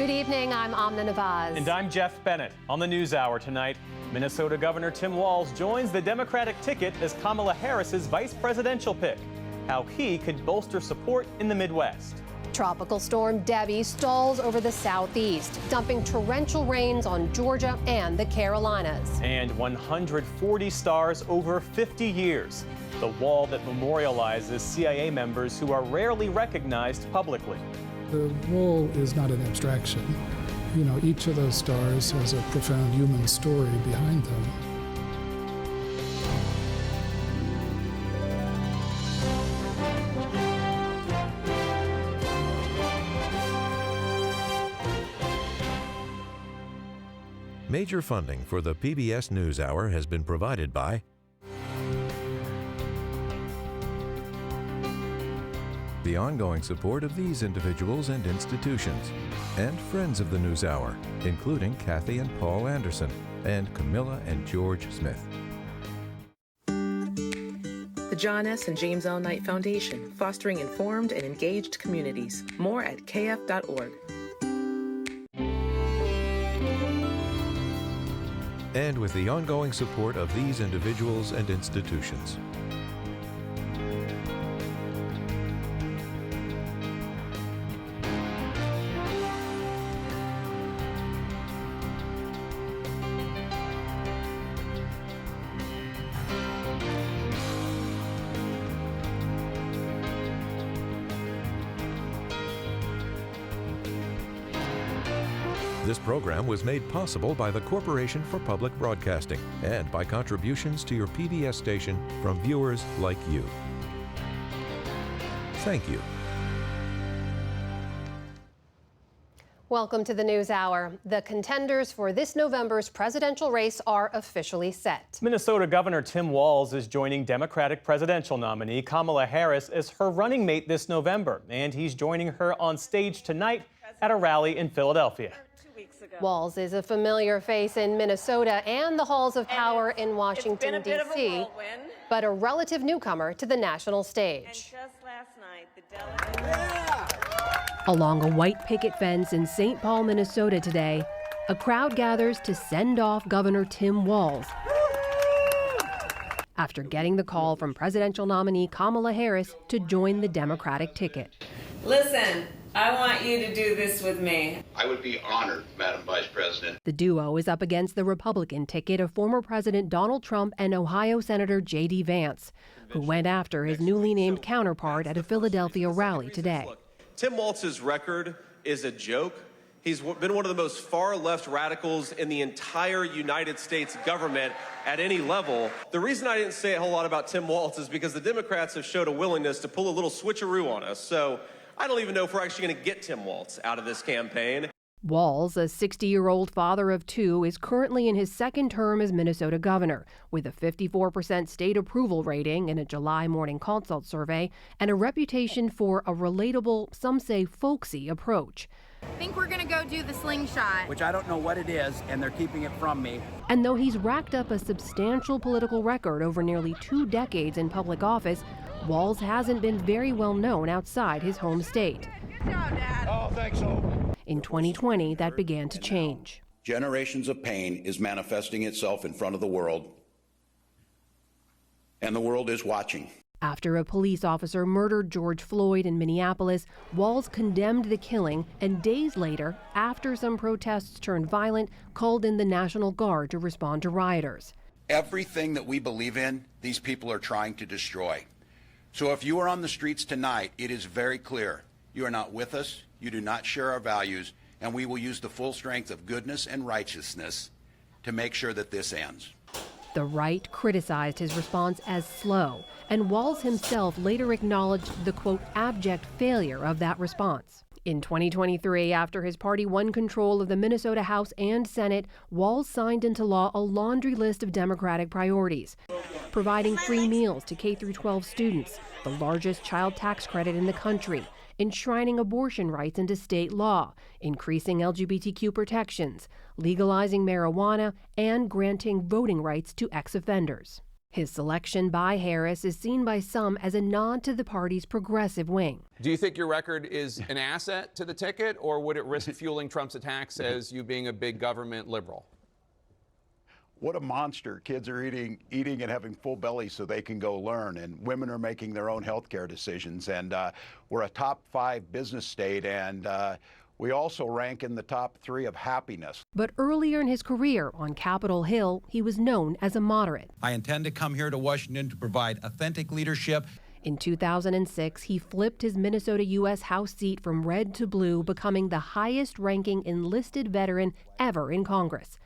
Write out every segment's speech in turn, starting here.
Good evening, I'm Amna Nawaz. And I'm Jeff Bennett. On the NewsHour tonight, Minnesota Governor Tim Walz joins the Democratic ticket as Kamala Harris's vice presidential pick. How he could bolster support in the Midwest. Tropical storm Debbie stalls over the southeast, dumping torrential rains on Georgia and the Carolinas. And 140 stars over 50 years. The wall that memorializes CIA members who are rarely recognized publicly. The wall is not an abstraction. You know, each of those stars has a profound human story behind them. Major funding for the PBS NewsHour has been provided by the ongoing support of these individuals and institutions, and friends of the NewsHour, including Kathy and Paul Anderson, and Camilla and George Smith. The John S. and James L. Knight Foundation, fostering informed and engaged communities. More at kf.org. And with the ongoing support of these individuals and institutions. This program was made possible by the Corporation for Public Broadcasting and by contributions to your PBS station from viewers like you. Thank you. Welcome to the NewsHour. The contenders for this November's presidential race are officially set. Minnesota Governor Tim Walz is joining Democratic presidential nominee Kamala Harris as her running mate this November, and he's joining her on stage tonight at a rally in Philadelphia. Walz is a familiar face in Minnesota and the halls of power in Washington, D.C., but a relative newcomer to the national stage. Along a white picket fence in St. Paul, Minnesota today, a crowd gathers to send off Governor Tim Walz after getting the call from presidential nominee Kamala Harris to join the Democratic ticket. Listen, I want you to do this with me. I would be honored, Madam Vice President. The duo is up against the Republican ticket of former President Donald Trump and Ohio Senator J.D. Vance, who went after his newly named counterpart at a Philadelphia rally today. Look, Tim Walz's record is a joke. He's been one of the most far-left radicals in the entire United States government at any level. The reason I didn't say a whole lot about Tim Walz is because the Democrats have showed a willingness to pull a little switcheroo on us. So I don't even know if we're actually going to get Tim Walz out of this campaign. Walz, a 60-year-old father of two, is currently in his second term as Minnesota governor, with a 54% state approval rating in a July Morning Consult survey and a reputation for a relatable, some say folksy, approach. I think we're going to go do the slingshot, which I don't know what it is, and they're keeping it from me. And though he's racked up a substantial political record over nearly 2 decades in public office, Walz hasn't been very well known outside his home state. Good job, Dad. Oh, thanks, so. In 2020, that began to change. Generations of pain is manifesting itself in front of the world, and the world is watching. After a police officer murdered George Floyd in Minneapolis, Walz condemned the killing and days later, after some protests turned violent, called in the National Guard to respond to rioters. Everything that we believe in, these people are trying to destroy. So if you are on the streets tonight, it is very clear. You are not with us, you do not share our values, and we will use the full strength of goodness and righteousness to make sure that this ends. The right criticized his response as slow, and Walz himself later acknowledged the, quote, abject failure of that response. In 2023, after his party won control of the Minnesota House and Senate, Walz signed into law a laundry list of Democratic priorities, providing free meals to K-12 students, the largest child tax credit in the country, enshrining abortion rights into state law, increasing LGBTQ protections, legalizing marijuana, and granting voting rights to ex-offenders. His selection by Harris is seen by some as a nod to the party's progressive wing. Do you think your record is an asset to the ticket, or would it risk fueling Trump's attacks as you being a big government liberal? What a monster. Kids are eating and having full bellies so they can go learn, and women are making their own health care decisions. And we're a top 5 business state, and we also rank in the top 3 of happiness. But earlier in his career on Capitol Hill, he was known as a moderate. I intend to come here to Washington to provide authentic leadership. In 2006, he flipped his Minnesota U.S. House seat from red to blue, becoming the highest-ranking enlisted veteran ever in Congress.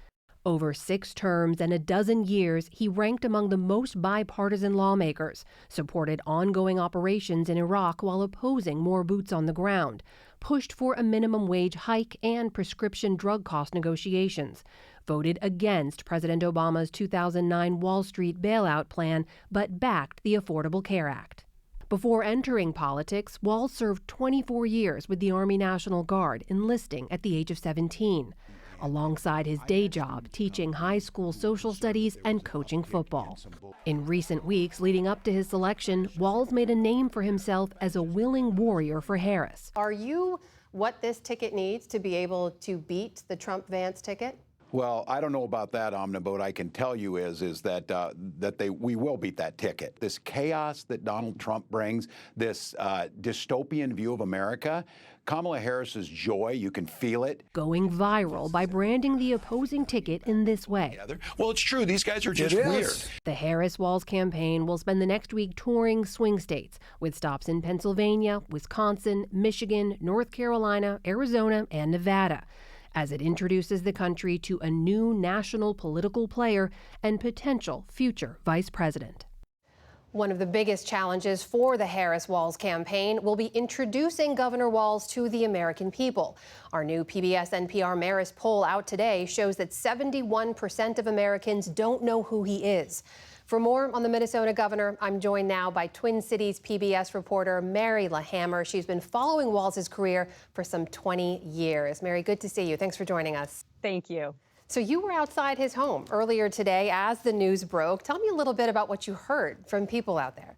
Over 6 terms and a dozen years, he ranked among the most bipartisan lawmakers, supported ongoing operations in Iraq while opposing more boots on the ground, pushed for a minimum wage hike and prescription drug cost negotiations, voted against President Obama's 2009 Wall Street bailout plan, but backed the Affordable Care Act. Before entering politics, Walz served 24 years with the Army National Guard, enlisting at the age of 17. Alongside his day job, teaching high school social studies and coaching football. In recent weeks leading up to his selection, Walz made a name for himself as a willing warrior for Harris. Are you what this ticket needs to be able to beat the Trump-Vance ticket? Well, I don't know about that, Amna, but what I can tell you is that we will beat that ticket. This chaos that Donald Trump brings, this dystopian view of America, Kamala Harris's joy, you can feel it. Going viral by branding the opposing ticket in this way. Well, it's true. These guys are just weird. The Harris-Walz campaign will spend the next week touring swing states, with stops in Pennsylvania, Wisconsin, Michigan, North Carolina, Arizona, and Nevada, as it introduces the country to a new national political player and potential future vice president. One of the biggest challenges for the Harris-Walz campaign will be introducing Governor Walz to the American people. Our new PBS-NPR Marist poll out today shows that 71% of Americans don't know who he is. For more on the Minnesota governor, I'm joined now by Twin Cities PBS reporter Mary LaHammer. She's been following Walz's career for some 20 years. Mary, good to see you. Thanks for joining us. Thank you. So you were outside his home earlier today as the news broke. Tell me a little bit about what you heard from people out there.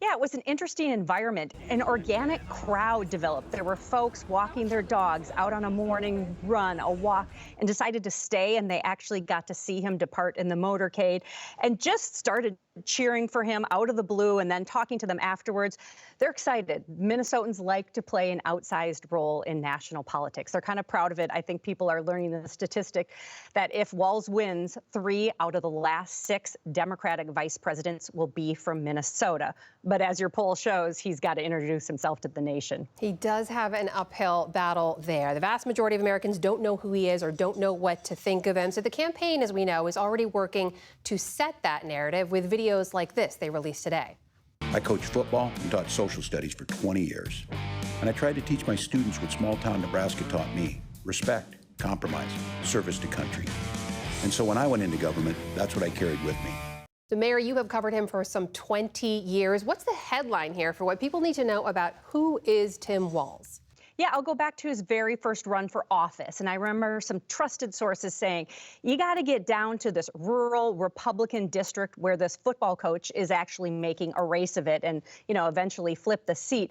Yeah, it was an interesting environment. An organic crowd developed. There were folks walking their dogs out on a morning run, a walk, and decided to stay, and they actually got to see him depart in the motorcade and just started cheering for him out of the blue and then talking to them afterwards. They're excited. Minnesotans like to play an outsized role in national politics. They're kind of proud of it. I think people are learning the statistic that if Walz wins, 3 out of the last 6 Democratic vice presidents will be from Minnesota. But as your poll shows, he's got to introduce himself to the nation. He does have an uphill battle there. The vast majority of Americans don't know who he is or don't know what to think of him. So the campaign, as we know, is already working to set that narrative with videos like this they released today. I coached football and taught social studies for 20 years. And I tried to teach my students what small-town Nebraska taught me: respect, compromise, service to country. And so when I went into government, that's what I carried with me. So, Mayor, you have covered him for some 20 years. What's the headline here for what people need to know about who is Tim Walz? Yeah, I'll go back to his very first run for office. And I remember some trusted sources saying, you got to get down to this rural Republican district where this football coach is actually making a race of it and, eventually flip the seat.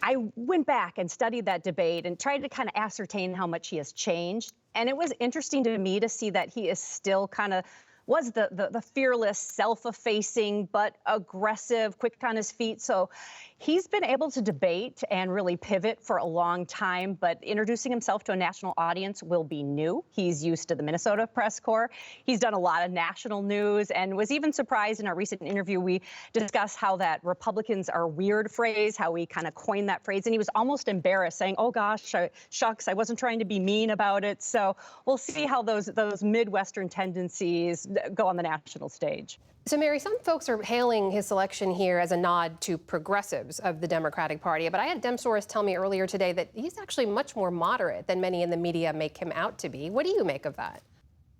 I went back and studied that debate and tried to kind of ascertain how much he has changed. And it was interesting to me to see that he is still kind of was the fearless, self-effacing, but aggressive, quick on his feet. So he's been able to debate and really pivot for a long time, but introducing himself to a national audience will be new. He's used to the Minnesota press corps. He's done a lot of national news and was even surprised in our recent interview. We discussed how that Republicans are weird phrase, how we kind of coined that phrase. And he was almost embarrassed, saying, oh, gosh, shucks, I wasn't trying to be mean about it. So we'll see how those Midwestern tendencies go on the national stage. So, Mary, some folks are hailing his selection here as a nod to progressives of the Democratic Party. But I had Dem source tell me earlier today that he's actually much more moderate than many in the media make him out to be. What do you make of that?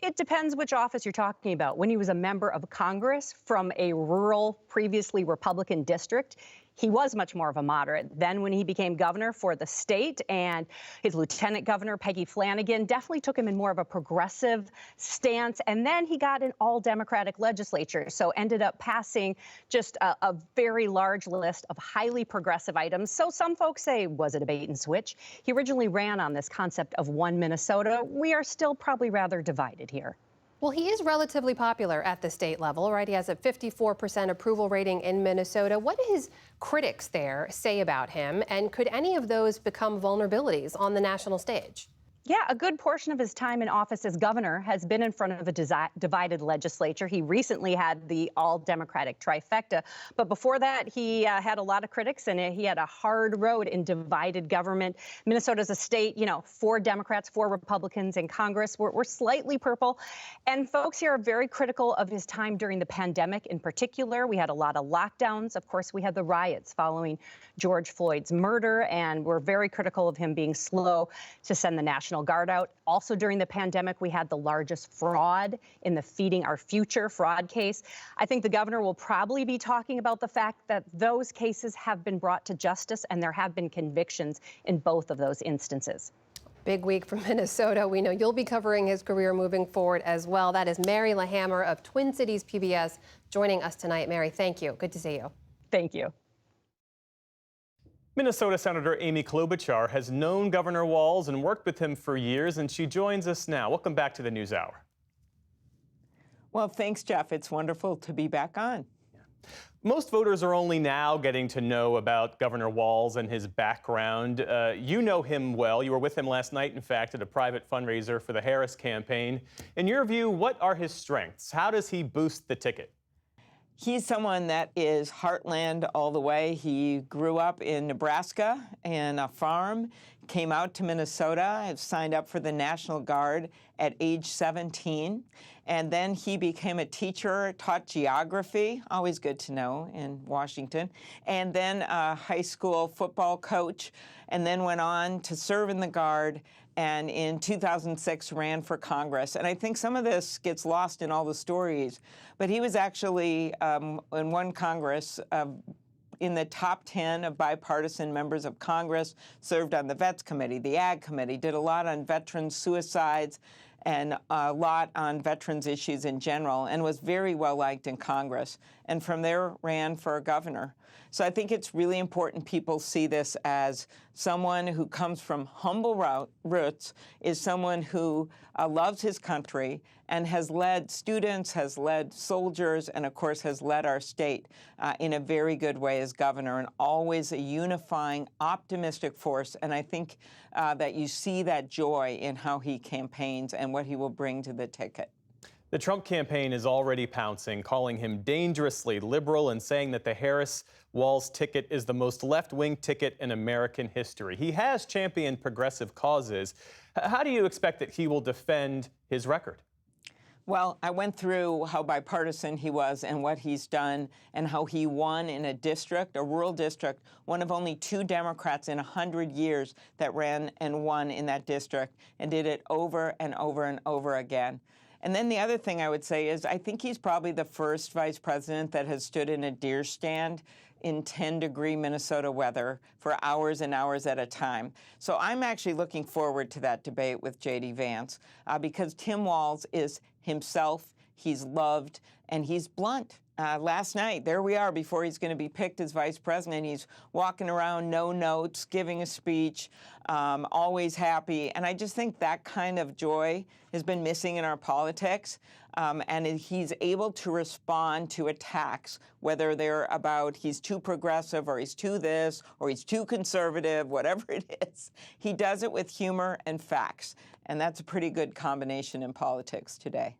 It depends which office you're talking about. When he was a member of Congress from a rural, previously Republican district, he was much more of a moderate. Then when he became governor for the state, and his lieutenant governor, Peggy Flanagan, definitely took him in more of a progressive stance. And then he got an all-Democratic legislature, so ended up passing just a very large list of highly progressive items. So some folks say, was it a bait and switch? He originally ran on this concept of one Minnesota. We are still probably rather divided here. Well, he is relatively popular at the state level, right? He has a 54% approval rating in Minnesota. What do his critics there say about him? And could any of those become vulnerabilities on the national stage? Yeah, a good portion of his time in office as governor has been in front of a divided legislature. He recently had the all-Democratic trifecta, but before that, he had a lot of critics, and he had a hard road in divided government. Minnesota's a state, 4 Democrats, 4 Republicans in Congress. We're slightly purple, and folks here are very critical of his time during the pandemic in particular. We had a lot of lockdowns. Of course, we had the riots following George Floyd's murder, and we're very critical of him being slow to send the National Guard out. Also during the pandemic, we had the largest fraud in the Feeding Our Future fraud case. I think the governor will probably be talking about the fact that those cases have been brought to justice, and there have been convictions in both of those instances. Big week for Minnesota. We know you'll be covering his career moving forward as well. That is Mary LaHammer of Twin Cities PBS joining us tonight. Mary, thank you. Good to see you. Thank you. Minnesota Senator Amy Klobuchar has known Governor Walz and worked with him for years, and she joins us now. Welcome back to the NewsHour. Well, thanks, Jeff. It's wonderful to be back on. Most voters are only now getting to know about Governor Walz and his background. You know him well. You were with him last night, in fact, at a private fundraiser for the Harris campaign. In your view, what are his strengths? How does he boost the ticket? He's someone that is heartland all the way. He grew up in Nebraska in a farm, came out to Minnesota, signed up for the National Guard at age 17, and then he became a teacher, taught geography, always good to know in Washington, and then a high school football coach, and then went on to serve in the Guard, and in 2006 ran for Congress. And I think some of this gets lost in all the stories, but he was actually, in one Congress, in the top 10 of bipartisan members of Congress, served on the Vets Committee, the Ag Committee, did a lot on veterans suicides and a lot on veterans issues in general, and was very well liked in Congress. And from there ran for governor. So I think it's really important people see this as someone who comes from humble roots, is someone who loves his country and has led students, has led soldiers, and of course has led our state in a very good way as governor, and always a unifying, optimistic force. And I think that you see that joy in how he campaigns and what he will bring to the ticket. The Trump campaign is already pouncing, calling him dangerously liberal and saying that the Harris-Walz ticket is the most left-wing ticket in American history. He has championed progressive causes. How do you expect that he will defend his record? Well, I went through how bipartisan he was and what he's done and how he won in a district, a rural district, one of only 2 Democrats in 100 years that ran and won in that district, and did it over and over and over again. And then the other thing I would say is I think he's probably the first vice president that has stood in a deer stand in 10-degree Minnesota weather for hours and hours at a time. So I'm actually looking forward to that debate with J.D. Vance because Tim Walz is himself, he's loved, and he's blunt. Last night, there we are before he's going to be picked as vice president. He's walking around, no notes, giving a speech, always happy. And I just think that kind of joy has been missing in our politics. And he's able to respond to attacks, whether they're about he's too progressive or he's too this or he's too conservative, whatever it is. He does it with humor and facts. And that's a pretty good combination in politics today.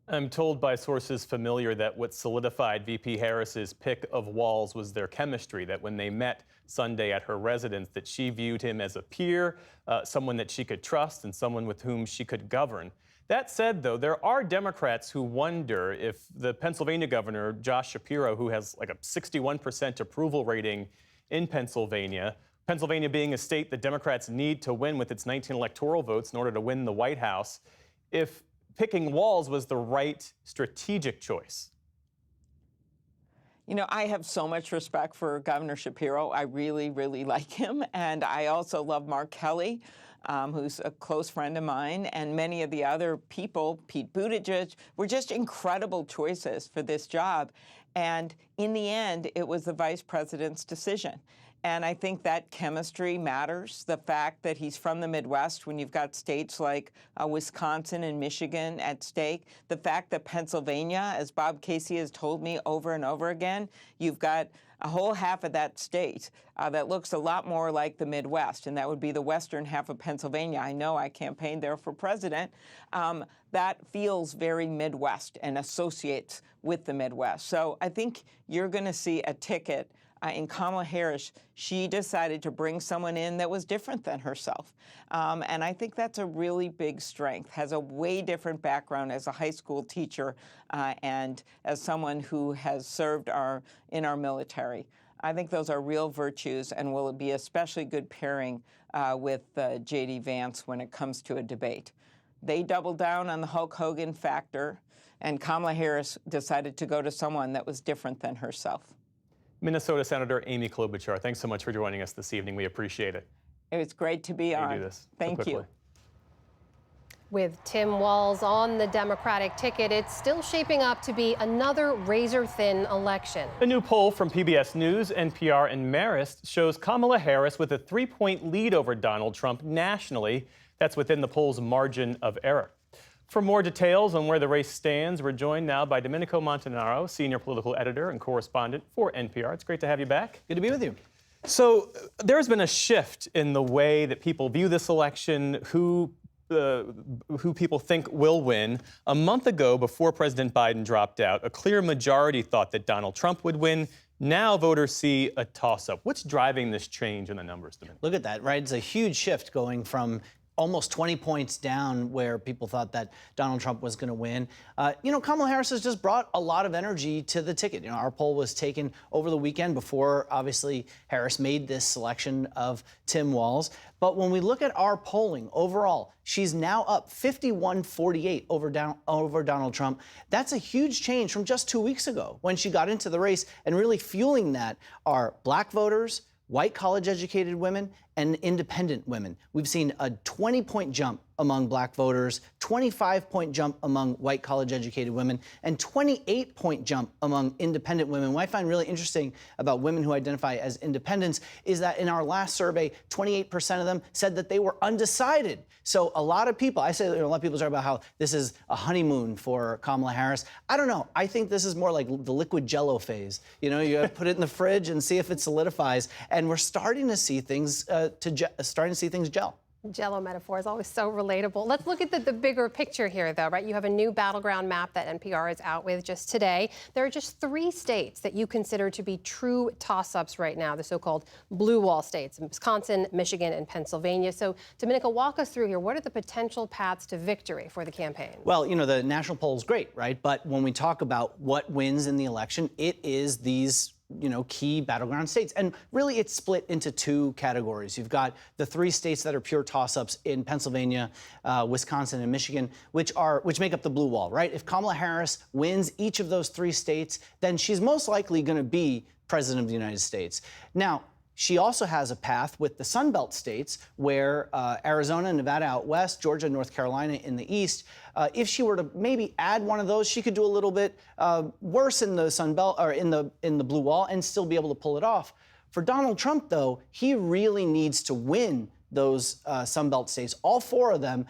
I'm told by sources familiar that what solidified VP Harris's pick of Walz was their chemistry, that when they met Sunday at her residence, that she viewed him as a peer, someone that she could trust, and someone with whom she could govern. That said, though, there are Democrats who wonder if the Pennsylvania governor, Josh Shapiro, who has like a 61% approval rating in Pennsylvania being a state that Democrats need to win with its 19 electoral votes in order to win the White House, if picking Walz was the right strategic choice. You know, I have so much respect for Governor Shapiro. I really, really like him. And I also love Mark Kelly, who's a close friend of mine, and many of the other people, Pete Buttigieg, were just incredible choices for this job. And in the end, it was the vice president's decision. And I think that chemistry matters. The fact that he's from the Midwest when you've got states like Wisconsin and Michigan at stake. The fact that Pennsylvania, as Bob Casey has told me over and over again, you've got a whole half of that state that looks a lot more like the Midwest, and that would be the western half of Pennsylvania. I know I campaigned there for president. That feels very Midwest and associates with the Midwest. So I think you're going to see a ticket in Kamala Harris. She decided to bring someone in that was different than herself. And I think that's a really big strength, has a way different background as a high school teacher and as someone who has served in our military. I think those are real virtues and will be especially good pairing with J.D. Vance when it comes to a debate. They doubled down on the Hulk Hogan factor, and Kamala Harris decided to go to someone that was different than herself. Minnesota Senator Amy Klobuchar, thanks so much for joining us this evening. We appreciate it. It was great to be on. Do this Thank you. With Tim Walz on the Democratic ticket, it's still shaping up to be another razor-thin election. A new poll from PBS News, NPR, and Marist shows Kamala Harris with a 3-point lead over Donald Trump nationally. That's within the poll's margin of error. For more details on where the race stands, we're joined now by Domenico Montanaro, senior political editor and correspondent for NPR. It's great to have you back. Good to be with you. So there's been a shift in the way that people view this election, who people think will win. A month ago, before President Biden dropped out, a clear majority thought that Donald Trump would win. Now voters see a toss-up. What's driving this change in the numbers, Domenico? Look at that, right? It's a huge shift going from almost 20 points down where people thought that Donald Trump was going to win. Kamala Harris has just brought a lot of energy to the ticket. Our poll was taken over the weekend before, obviously, Harris made this selection of Tim Walz. But when we look at our polling overall, she's now up 51-48 over Donald Trump. That's a huge change from just 2 weeks ago when she got into the race. And really fueling that are black voters, white college-educated women, and independent women. We've seen a 20-point jump among black voters, 25-point jump among white college-educated women, and 28-point jump among independent women. What I find really interesting about women who identify as independents is that in our last survey, 28% of them said that they were undecided. So a lot of people, a lot of people talk about how this is a honeymoon for Kamala Harris. I don't know. I think this is more like the liquid Jell-O phase. You put it in the fridge and see if it solidifies. And we're starting to see things gel. Jell-O metaphor is always so relatable. Let's look at the bigger picture here, though, right? You have a new battleground map that NPR is out with just today. There are just 3 states that you consider to be true toss-ups right now, the so-called blue wall states, Wisconsin, Michigan, and Pennsylvania. So, Domenico, walk us through here. What are the potential paths to victory for the campaign? Well, the national poll is great, right? But when we talk about what wins in the election, it is these key battleground states. And really, it's split into 2 categories. You've got the 3 states that are pure toss-ups in Pennsylvania, Wisconsin, and Michigan, which make up the blue wall, right? If Kamala Harris wins each of those 3 states, then she's most likely going to be president of the United States. Now, she also has a path with the Sun Belt states where Arizona, Nevada out west, Georgia, North Carolina in the east. If she were to maybe add one of those, she could do a little bit worse in the Sun Belt or in the blue wall and still be able to pull it off. For Donald Trump, though, he really needs to win those Sun Belt states, all 4 of them.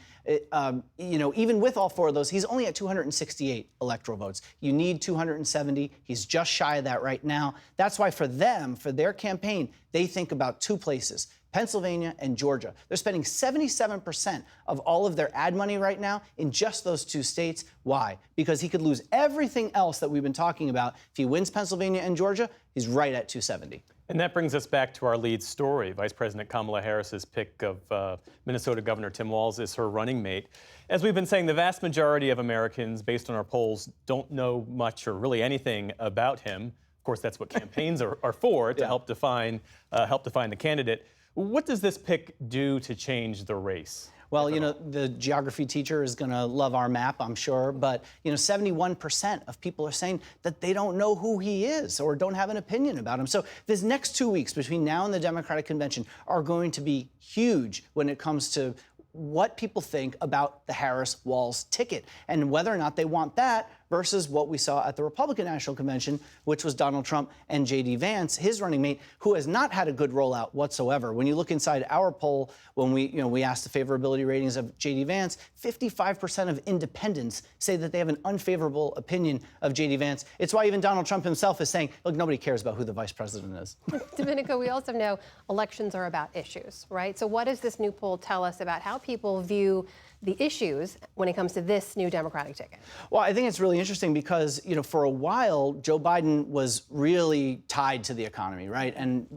Even with all 4 of those, he's only at 268 electoral votes. You need 270. He's just shy of that right now. That's why for their campaign, they think about 2 places, Pennsylvania and Georgia. They're spending 77% of all of their ad money right now in just those 2 states. Why? Because he could lose everything else that we've been talking about. If he wins Pennsylvania and Georgia, he's right at 270. And that brings us back to our lead story. Vice President Kamala Harris's pick of Minnesota Governor Tim Walz is her running mate. As we've been saying, the vast majority of Americans, based on our polls, don't know much or really anything about him. Of course, that's what campaigns are for, to help define the candidate. What does this pick do to change the race? Well, you know, the geography teacher is going to love our map, I'm sure, but, you know, 71% of people are saying that they don't know who he is or don't have an opinion about him. So these next 2 weeks between now and the Democratic Convention are going to be huge when it comes to what people think about the Harris-Walz ticket and whether or not they want that versus what we saw at the Republican National Convention, which was Donald Trump and J.D. Vance, his running mate, who has not had a good rollout whatsoever. When you look inside our poll, when we asked the favorability ratings of J.D. Vance, 55% of independents say that they have an unfavorable opinion of J.D. Vance. It's why even Donald Trump himself is saying, look, nobody cares about who the vice president is. Domenico, we also know elections are about issues, right? So what does this new poll tell us about how people view the issues when it comes to this new Democratic ticket? Well, I think it's really interesting because, you know, for a while, Joe Biden was really tied to the economy, right? And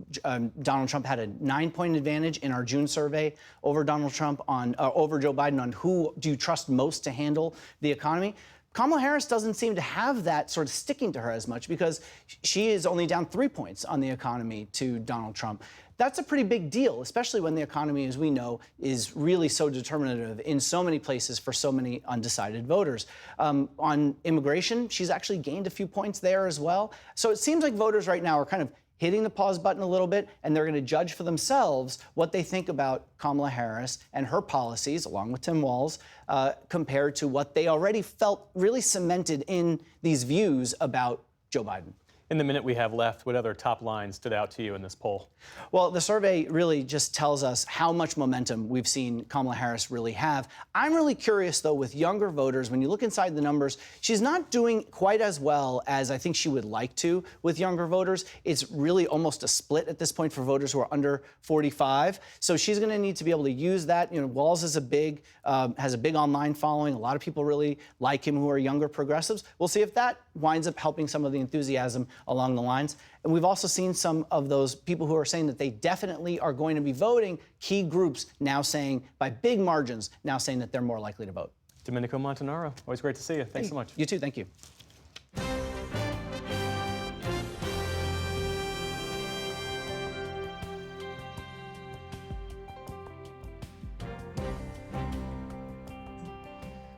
Donald Trump had a 9-point advantage in our June survey over Donald Trump over Joe Biden on who do you trust most to handle the economy. Kamala Harris doesn't seem to have that sort of sticking to her as much because she is only down 3 points on the economy to Donald Trump. That's a pretty big deal, especially when the economy, as we know, is really so determinative in so many places for so many undecided voters. On immigration, she's actually gained a few points there as well. So it seems like voters right now are kind of hitting the pause button a little bit, and they're going to judge for themselves what they think about Kamala Harris and her policies, along with Tim Walz, compared to what they already felt really cemented in these views about Joe Biden. In the minute we have left, what other top lines stood out to you in this poll? Well, the survey really just tells us how much momentum we've seen Kamala Harris really have. I'm really curious, though, with younger voters, when you look inside the numbers, she's not doing quite as well as I think she would like to with younger voters. It's really almost a split at this point for voters who are under 45. So she's going to need to be able to use that. You know, Walz is has a big online following. A lot of people really like him who are younger progressives. We'll see if that winds up helping some of the enthusiasm along the lines. And we've also seen some of those people who are saying that they definitely are going to be voting, key groups now saying, by big margins, now saying that they're more likely to vote. Domenico Montanaro, always great to see you. Thanks so much. You too, thank you.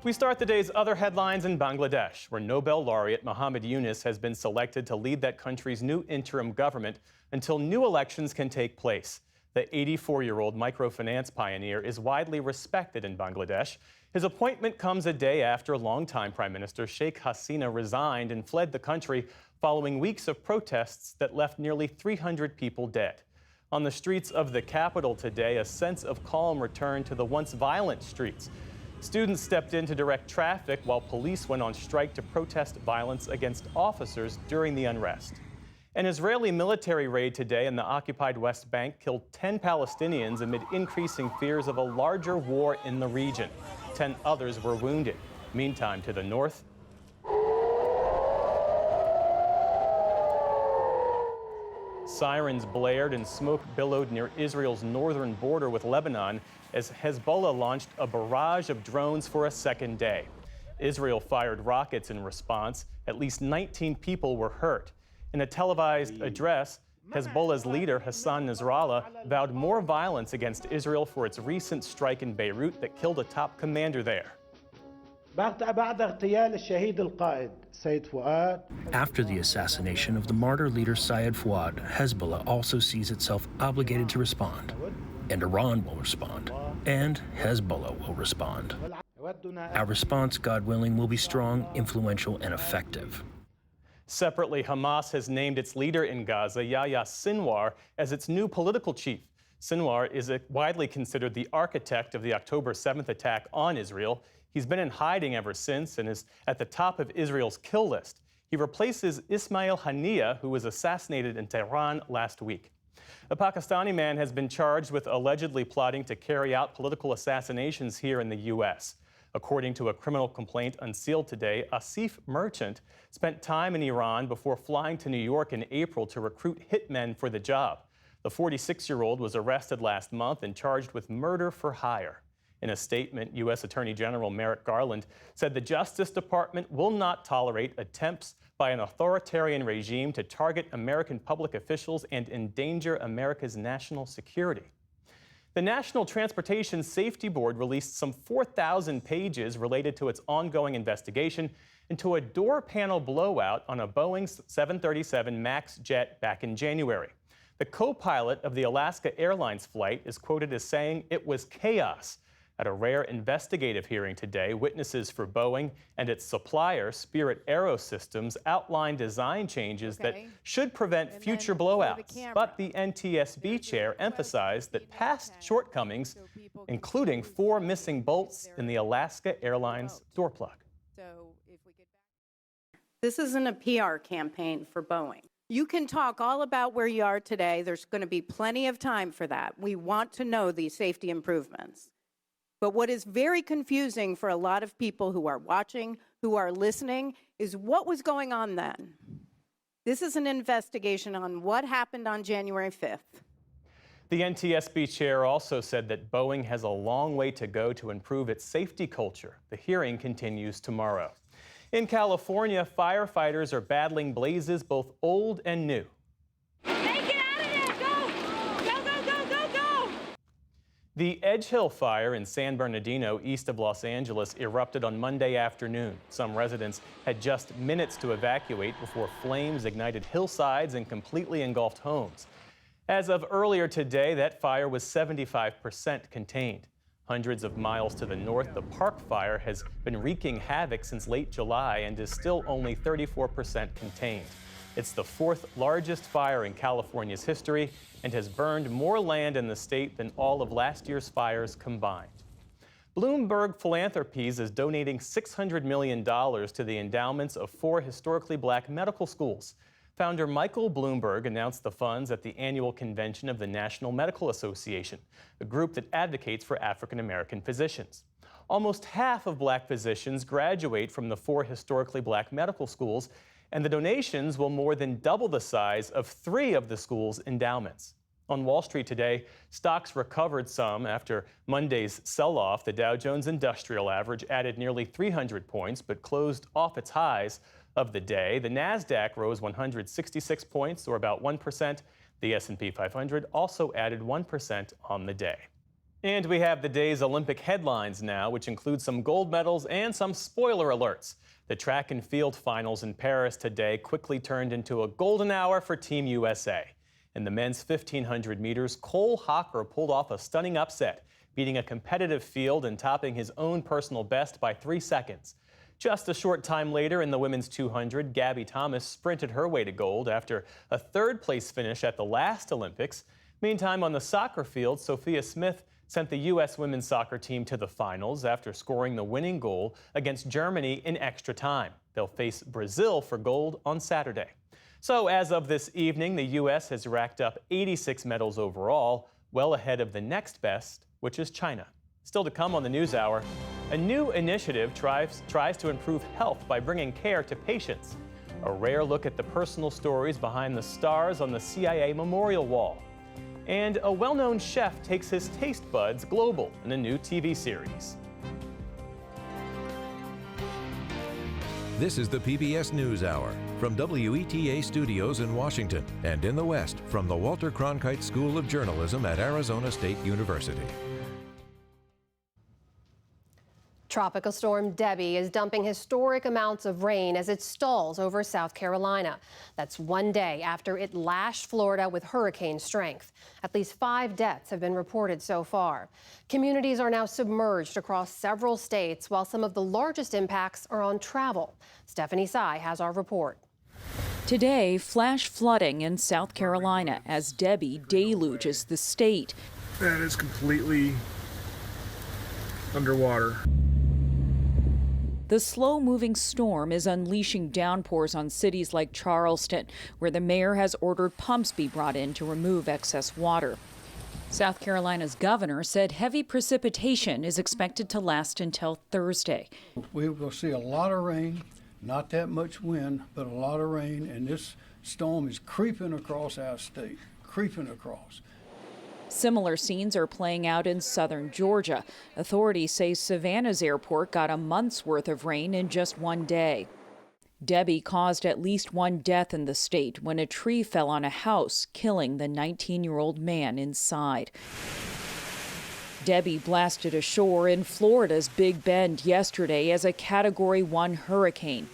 We start the day's other headlines in Bangladesh, where Nobel laureate Muhammad Yunus has been selected to lead that country's new interim government until new elections can take place. The 84-year-old microfinance pioneer is widely respected in Bangladesh. His appointment comes a day after longtime Prime Minister Sheikh Hasina resigned and fled the country following weeks of protests that left nearly 300 people dead. On the streets of the capital today, a sense of calm returned to the once violent streets. Students stepped in to direct traffic while police went on strike to protest violence against officers during the unrest. An Israeli military raid today in the occupied West Bank killed 10 Palestinians amid increasing fears of a larger war in the region. 10 others were wounded. Meantime, to the north, sirens blared and smoke billowed near Israel's northern border with Lebanon as Hezbollah launched a barrage of drones for a second day. Israel fired rockets in response. At least 19 people were hurt. In a televised address, Hezbollah's leader, Hassan Nasrallah, vowed more violence against Israel for its recent strike in Beirut that killed a top commander there. After the assassination of the martyr leader Syed Fuad, Hezbollah also sees itself obligated to respond. And Iran will respond. And Hezbollah will respond. Our response, God willing, will be strong, influential, and effective. Separately, Hamas has named its leader in Gaza, Yahya Sinwar, as its new political chief. Sinwar is widely considered the architect of the October 7th attack on Israel. He's been in hiding ever since and is at the top of Israel's kill list. He replaces Ismail Haniyeh, who was assassinated in Tehran last week. A Pakistani man has been charged with allegedly plotting to carry out political assassinations here in the U.S. According to a criminal complaint unsealed today, Asif Merchant spent time in Iran before flying to New York in April to recruit hitmen for the job. The 46-year-old was arrested last month and charged with murder for hire. In a statement, U.S. Attorney General Merrick Garland said the Justice Department will not tolerate attempts by an authoritarian regime to target American public officials and endanger America's national security. The National Transportation Safety Board released some 4,000 pages related to its ongoing investigation into a door panel blowout on a Boeing 737 MAX jet back in January. The co-pilot of the Alaska Airlines flight is quoted as saying it was chaos. At a rare investigative hearing today, witnesses for Boeing and its supplier, Spirit AeroSystems, outlined design changes that should prevent future blowouts. But the NTSB chair emphasized that past shortcomings, including 4 missing bolts in the Alaska Airlines door plug. This isn't a PR campaign for Boeing. You can talk all about where you are today. There's going to be plenty of time for that. We want to know these safety improvements. But what is very confusing for a lot of people who are watching, who are listening, is what was going on then. This is an investigation on what happened on January 5th. The NTSB chair also said that Boeing has a long way to go to improve its safety culture. The hearing continues tomorrow. In California, firefighters are battling blazes both old and new. The Edge Hill fire in San Bernardino, east of Los Angeles, erupted on Monday afternoon. Some residents had just minutes to evacuate before flames ignited hillsides and completely engulfed homes. As of earlier today, that fire was 75% contained. Hundreds of miles to the north, the Park Fire has been wreaking havoc since late July and is still only 34% contained. It's the 4th largest fire in California's history and has burned more land in the state than all of last year's fires combined. Bloomberg Philanthropies is donating $600 million to the endowments of 4 historically black medical schools. Founder Michael Bloomberg announced the funds at the annual convention of the National Medical Association, a group that advocates for African American physicians. Almost half of black physicians graduate from the 4 historically black medical schools, and the donations will more than double the size of 3 of the school's endowments. On Wall Street today, stocks recovered some after Monday's sell-off. The Dow Jones Industrial Average added nearly 300 points, but closed off its highs of the day. The Nasdaq rose 166 points, or about 1%. The S&P 500 also added 1% on the day. And we have the day's Olympic headlines now, which include some gold medals and some spoiler alerts. The track and field finals in Paris today quickly turned into a golden hour for Team USA. In the men's 1,500 meters, Cole Hocker pulled off a stunning upset, beating a competitive field and topping his own personal best by 3 seconds. Just a short time later in the women's 200, Gabby Thomas sprinted her way to gold after a 3rd-place finish at the last Olympics. Meantime, on the soccer field, Sophia Smith sent the U.S. women's soccer team to the finals after scoring the winning goal against Germany in extra time. They'll face Brazil for gold on Saturday. So as of this evening, the U.S. has racked up 86 medals overall, well ahead of the next best, which is China. Still to come on the NewsHour, a new initiative tries to improve health by bringing care to patients. A rare look at the personal stories behind the stars on the CIA Memorial Wall. And a well-known chef takes his taste buds global in a new TV series. This is the PBS NewsHour from WETA Studios in Washington and in the West from the Walter Cronkite School of Journalism at Arizona State University. Tropical storm Debbie is dumping historic amounts of rain as it stalls over South Carolina. That's one day after it lashed Florida with hurricane strength. At least 5 deaths have been reported so far. Communities are now submerged across several states, while some of the largest impacts are on travel. Stephanie Sy has our report. Today, flash flooding in South Carolina as Debbie deluges the state. That is completely underwater. The slow-moving storm is unleashing downpours on cities like Charleston, where the mayor has ordered pumps be brought in to remove excess water. South Carolina's governor said heavy precipitation is expected to last until Thursday. We will see a lot of rain, not that much wind, but a lot of rain, and this storm is creeping across our state, creeping across. Similar scenes are playing out in southern Georgia. Authorities say Savannah's airport got a month's worth of rain in just one day. Debbie caused at least 1 death in the state when a tree fell on a house, killing the 19-year-old man inside. Debbie blasted ashore in Florida's Big Bend yesterday as a Category 1 hurricane.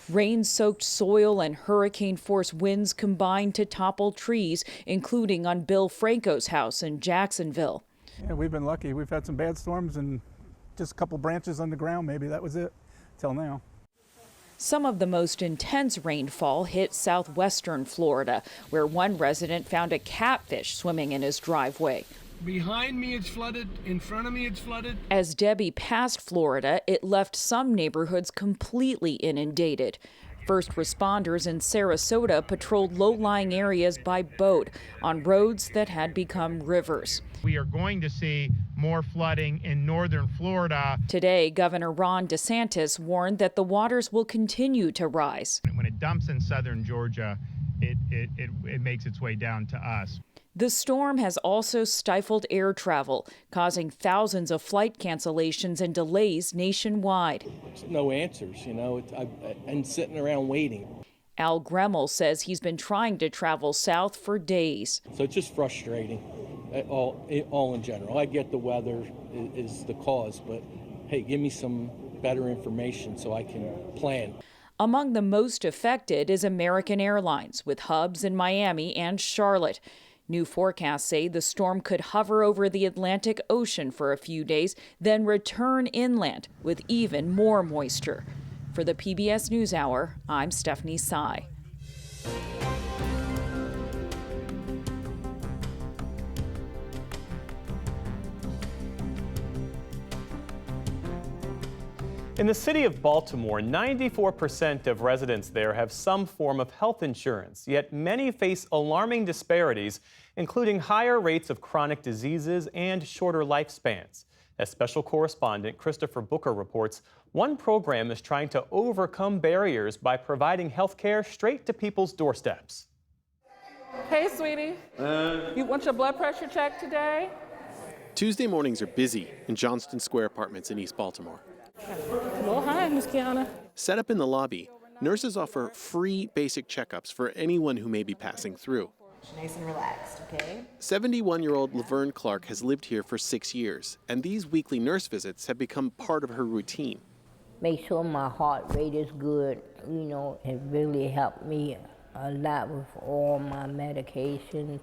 Rain-soaked soil and hurricane-force winds combined to topple trees, including on Bill Franco's house in Jacksonville. Yeah, we've been lucky. We've had some bad storms and just a couple branches on the ground, maybe. That was it till now. Some of the most intense rainfall hit southwestern Florida, where one resident found a catfish swimming in his driveway. Behind me it's flooded, in front of me it's flooded. As Debbie passed Florida, it left some neighborhoods completely inundated. First responders in Sarasota patrolled low-lying areas by boat on roads that had become rivers. We are going to see more flooding in northern Florida. Today, Governor Ron DeSantis warned that the waters will continue to rise. When it dumps in southern Georgia, it makes its way down to us. The storm has also stifled air travel, causing thousands of flight cancellations and delays nationwide. No answers, and sitting around waiting. Al Gremmel says he's been trying to travel south for days. So it's just frustrating, all in general. I get the weather is the cause, but hey, give me some better information so I can plan. Among the most affected is American Airlines, with hubs in Miami and Charlotte. New forecasts say the storm could hover over the Atlantic Ocean for a few days, then return inland with even more moisture. For the PBS NewsHour, I'm Stephanie Tsai. In the city of Baltimore, 94% of residents there have some form of health insurance, yet many face alarming disparities, including higher rates of chronic diseases and shorter lifespans. As special correspondent Christopher Booker reports, one program is trying to overcome barriers by providing health care straight to people's doorsteps. Hey, sweetie. You want your blood pressure checked today? Tuesday mornings are busy in Johnston Square Apartments in East Baltimore. Oh, hi, Miss Kiana. Set up in the lobby, nurses offer free basic checkups for anyone who may be passing through. Nice and relaxed, okay? 71-year-old Laverne Clark has lived here for 6 years, and these weekly nurse visits have become part of her routine. Make sure my heart rate is good. It really helped me a lot with all my medications.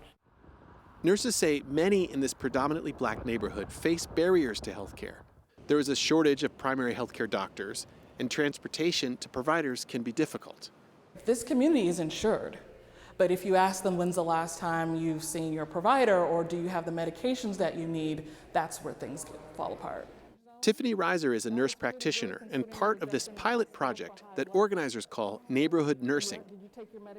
Nurses say many in this predominantly black neighborhood face barriers to health care. There is a shortage of primary health care doctors, and transportation to providers can be difficult. This community is insured, but if you ask them when's the last time you've seen your provider or do you have the medications that you need, that's where things fall apart. Tiffany Reiser is a nurse practitioner and part of this pilot project that organizers call Neighborhood Nursing.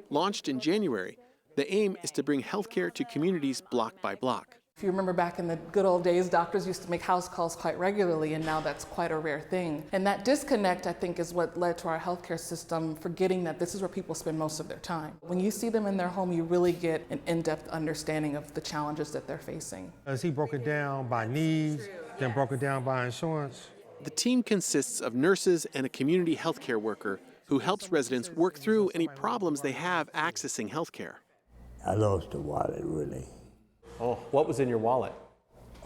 Launched in January, the aim is to bring healthcare to communities block by block. If you remember back in the good old days, doctors used to make house calls quite regularly, and now that's quite a rare thing. And that disconnect, I think, is what led to our healthcare system forgetting that this is where people spend most of their time. When you see them in their home, you really get an in-depth understanding of the challenges that they're facing. As he broke it down by needs, then broke it down by insurance. The team consists of nurses and a community healthcare worker who helps residents work through any problems they have accessing healthcare. I lost the wallet, really. Oh, what was in your wallet?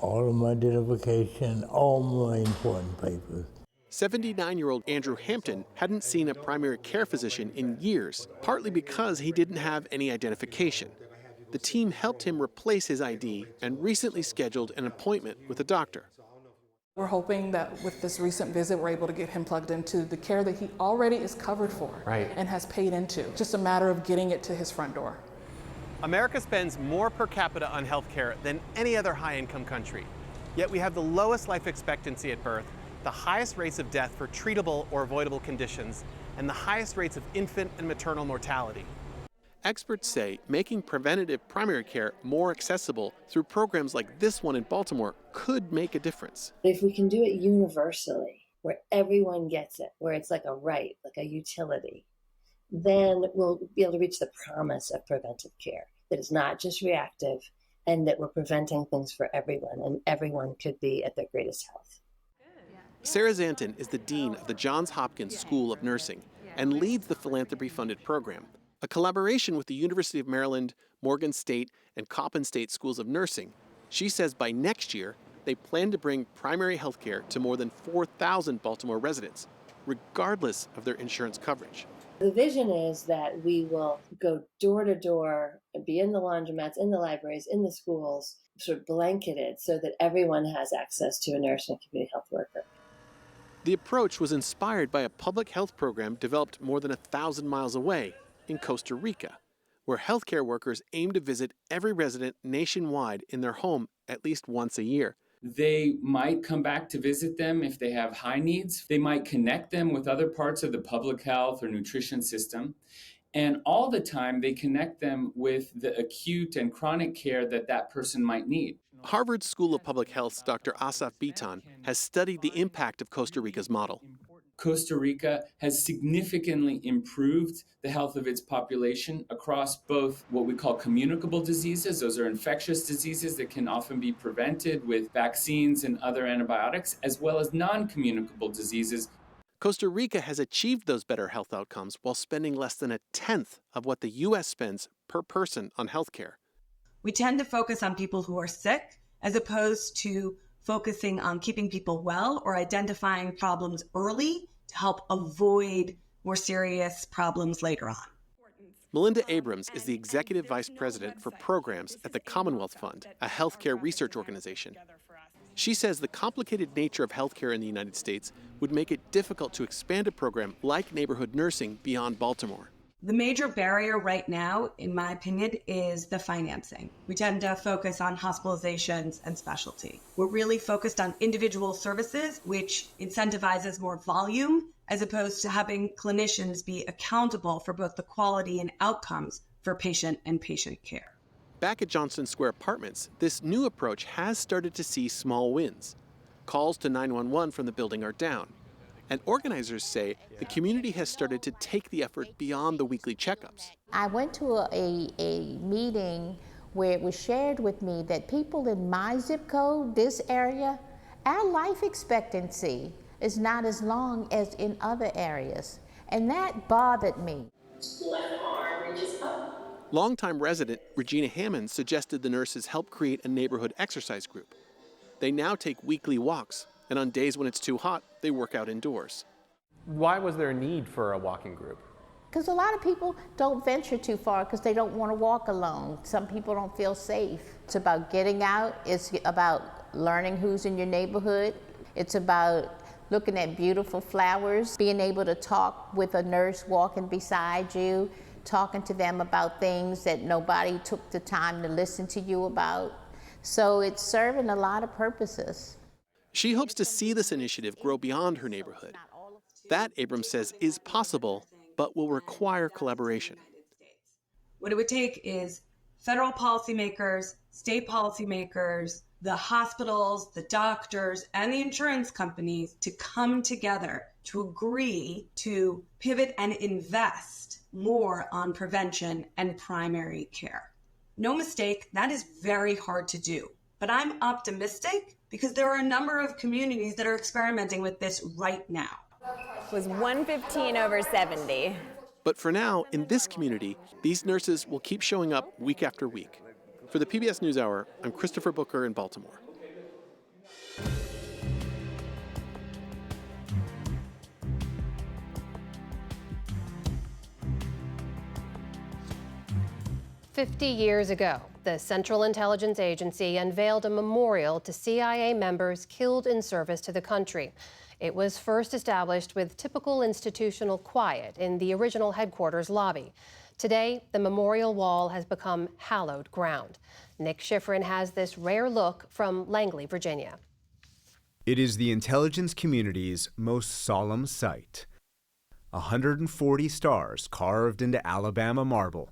All of my identification, all my important papers. 79-year-old Andrew Hampton hadn't seen a primary care physician in years, partly because he didn't have any identification. The team helped him replace his ID and recently scheduled an appointment with a doctor. We're hoping that with this recent visit, we're able to get him plugged into the care that he already is covered for and has paid into. Just a matter of getting it to his front door. America spends more per capita on healthcare than any other high-income country. Yet we have the lowest life expectancy at birth, the highest rates of death for treatable or avoidable conditions, and the highest rates of infant and maternal mortality. Experts say making preventative primary care more accessible through programs like this one in Baltimore could make a difference. If we can do it universally, where everyone gets it, where it's like a right, like a utility, then we'll be able to reach the promise of preventive care, that it's not just reactive and that we're preventing things for everyone and everyone could be at their greatest health. Sarah Zanton is the dean of the Johns Hopkins School of Nursing and leads the philanthropy-funded program, a collaboration with the University of Maryland, Morgan State, and Coppin State Schools of Nursing. She says by next year, they plan to bring primary health care to more than 4,000 Baltimore residents, regardless of their insurance coverage. The vision is that we will go door to door and be in the laundromats, in the libraries, in the schools, sort of blanketed so that everyone has access to a nurse and a community health worker. The approach was inspired by a public health program developed more than 1,000 miles away in Costa Rica, where healthcare workers aim to visit every resident nationwide in their home at least once a year. They might come back to visit them if they have high needs. They might connect them with other parts of the public health or nutrition system. And all the time, they connect them with the acute and chronic care that that person might need. Harvard School of Public Health's Dr. Asaf Bitan has studied the impact of Costa Rica's model. Costa Rica has significantly improved the health of its population across both what we call communicable diseases. Those are infectious diseases that can often be prevented with vaccines and other antibiotics, as well as non-communicable diseases. Costa Rica has achieved those better health outcomes while spending less than 1/10 of what the U.S. spends per person on healthcare. We tend to focus on people who are sick as opposed to focusing on keeping people well or identifying problems early to help avoid more serious problems later on. Melinda Abrams is the executive vice president for programs at the Commonwealth Fund, a healthcare research organization. She says the complicated nature of healthcare in the United States would make it difficult to expand a program like neighborhood nursing beyond Baltimore. The major barrier right now, in my opinion, is the financing. We tend to focus on hospitalizations and specialty. We're really focused on individual services, which incentivizes more volume, as opposed to having clinicians be accountable for both the quality and outcomes for patient and patient care. Back at Johnston Square Apartments, this new approach has started to see small wins. Calls to 911 from the building are down. And organizers say the community has started to take the effort beyond the weekly checkups. I went to a meeting where it was shared with me that people in my zip code, this area, our life expectancy is not as long as in other areas. And that bothered me. Left arm reaches up. Longtime resident Regina Hammond suggested the nurses help create a neighborhood exercise group. They now take weekly walks, and on days when it's too hot, they work out indoors. Why was there a need for a walking group? Because a lot of people don't venture too far because they don't want to walk alone. Some people don't feel safe. It's about getting out. It's about learning who's in your neighborhood. It's about looking at beautiful flowers, being able to talk with a nurse walking beside you, talking to them about things that nobody took the time to listen to you about. So it's serving a lot of purposes. She hopes to see this initiative grow beyond her neighborhood. That, Abrams says, is possible, but will require collaboration. What it would take is federal policymakers, state policymakers, the hospitals, the doctors, and the insurance companies to come together to agree to pivot and invest more on prevention and primary care. No mistake, that is very hard to do. But I'm optimistic because there are a number of communities that are experimenting with this right now. It was 115/70. But for now, in this community, these nurses will keep showing up week after week. For the PBS NewsHour, I'm Christopher Booker in Baltimore. "50 years ago, the Central Intelligence Agency unveiled a memorial to CIA members killed in service to the country. It was first established with typical institutional quiet in the original headquarters lobby. Today, the memorial wall has become hallowed ground. Nick Schifrin has this rare look from Langley, Virginia. It is the intelligence community's most solemn sight. 140 stars carved into Alabama marble.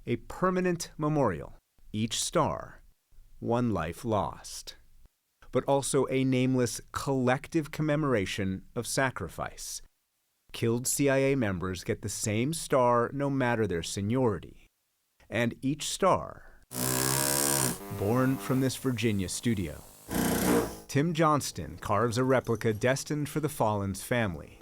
A permanent memorial, each star, one life lost. But also a nameless collective commemoration of sacrifice. Killed CIA members get the same star no matter their seniority. And each star, born from this Virginia studio. Tim Johnston carves a replica destined for the fallen's family.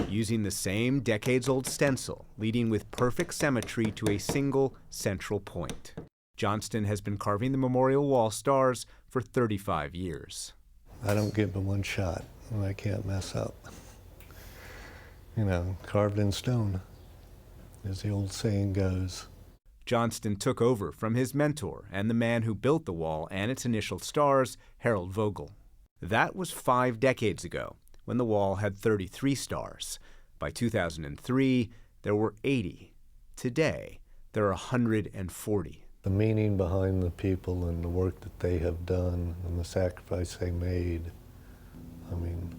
Using the same decades-old stencil, leading with perfect symmetry to a single central point. Johnston has been carving the memorial wall stars for 35 years. I don't give them one shot, and I can't mess up. You know, carved in stone, as the old saying goes. Johnston took over from his mentor and the man who built the wall and its initial stars, Harold Vogel. That was 5 decades ago, when the wall had 33 stars. By 2003, there were 80. Today, there are 140. The meaning behind the people and the work that they have done and the sacrifice they made, I mean,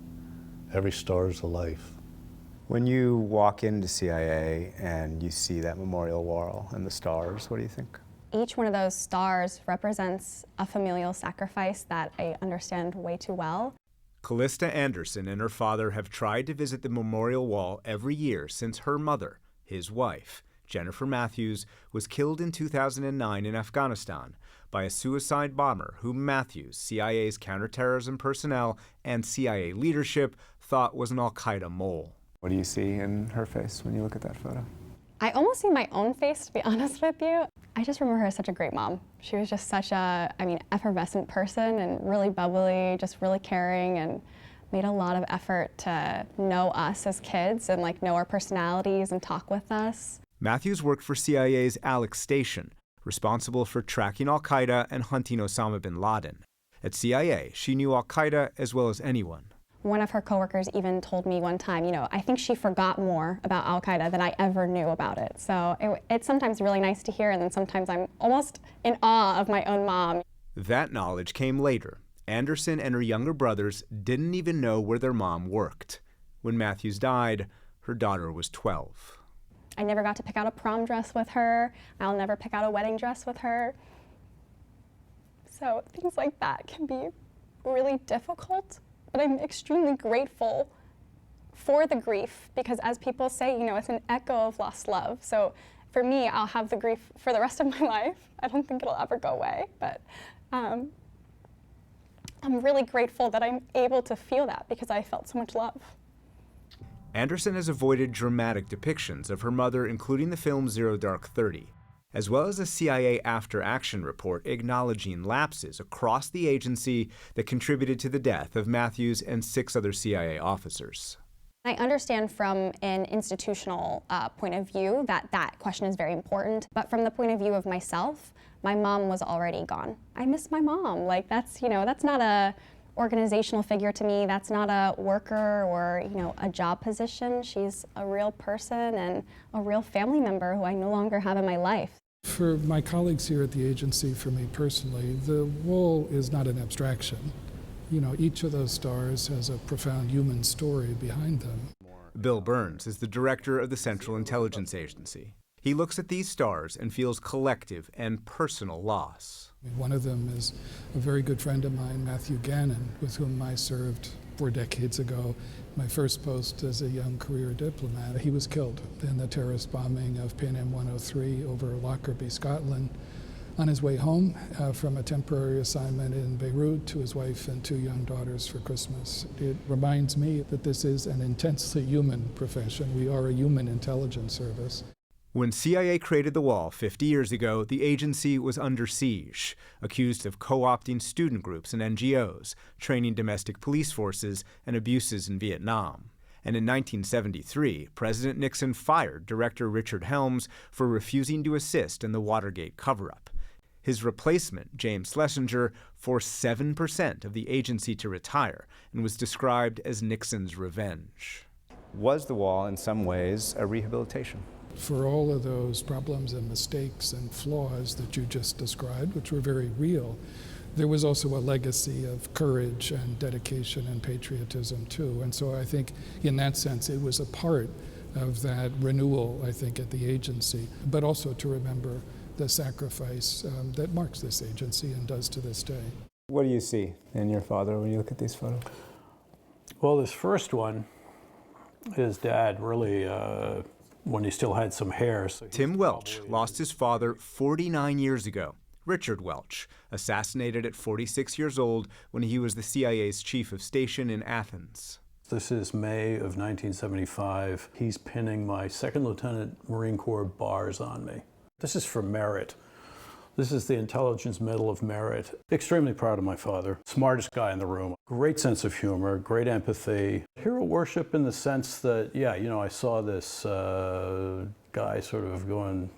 every star is a life. When you walk into CIA and you see that memorial wall and the stars, what do you think? Each one of those stars represents a familial sacrifice that I understand way too well. Callista Anderson and her father have tried to visit the memorial wall every year since her mother, his wife, Jennifer Matthews, was killed in 2009 in Afghanistan by a suicide bomber whom Matthews, CIA's counterterrorism personnel, and CIA leadership thought was an al-Qaeda mole. What do you see in her face when you look at that photo? I almost see my own face, to be honest with you. I just remember her as such a great mom. She was just such a, effervescent person and really bubbly, just really caring, and made a lot of effort to know us as kids and know our personalities and talk with us. Matthews worked for CIA's Alex Station, responsible for tracking al-Qaeda and hunting Osama bin Laden. At CIA, she knew al-Qaeda as well as anyone. One of her coworkers even told me one time, I think she forgot more about al-Qaeda than I ever knew about it. So it's sometimes really nice to hear, and then sometimes I'm almost in awe of my own mom. That knowledge came later. Anderson and her younger brothers didn't even know where their mom worked. When Matthews died, her daughter was 12. I never got to pick out a prom dress with her. I'll never pick out a wedding dress with her. So things like that can be really difficult. But I'm extremely grateful for the grief because, as people say, it's an echo of lost love. So for me, I'll have the grief for the rest of my life. I don't think it'll ever go away, but I'm really grateful that I'm able to feel that because I felt so much love. Anderson has avoided dramatic depictions of her mother, including the film Zero Dark 30. As well as a CIA after-action report acknowledging lapses across the agency that contributed to the death of Matthews and 6 other CIA officers. I understand from an institutional point of view that question is very important, but from the point of view of myself, my mom was already gone. I miss my mom. That's not a organizational figure to me. That's not a worker or, a job position. She's a real person and a real family member who I no longer have in my life. For my colleagues here at the agency, for me personally, the wall is not an abstraction. Each of those stars has a profound human story behind them. Bill Burns is the director of the Central Intelligence Agency. He looks at these stars and feels collective and personal loss. One of them is a very good friend of mine, Matthew Gannon, with whom I served 4 decades ago, my first post as a young career diplomat. He was killed in the terrorist bombing of Pan Am 103 over Lockerbie, Scotland, on his way home from a temporary assignment in Beirut to his wife and 2 young daughters for Christmas. It reminds me that this is an intensely human profession. We are a human intelligence service. When CIA created the wall 50 years ago, the agency was under siege, accused of co-opting student groups and NGOs, training domestic police forces, and abuses in Vietnam. And in 1973, President Nixon fired Director Richard Helms for refusing to assist in the Watergate cover-up. His replacement, James Schlesinger, forced 7% of the agency to retire and was described as Nixon's revenge. Was the wall, in some ways, a rehabilitation? For all of those problems and mistakes and flaws that you just described, which were very real, there was also a legacy of courage and dedication and patriotism too. And so I think in that sense it was a part of that renewal, I think, at the agency, but also to remember the sacrifice that marks this agency and does to this day. What do you see in your father when you look at these photos? Well, this first one, his dad really, when he still had some hair. So Tim Welch lost his father 49 years ago. Richard Welch, assassinated at 46 years old when he was the CIA's chief of station in Athens. This is May of 1975. He's pinning my second lieutenant Marine Corps bars on me. This is for merit. This is the Intelligence Medal of Merit. Extremely proud of my father. Smartest guy in the room. Great sense of humor, great empathy. Hero worship in the sense that, yeah, you know, I saw this guy sort of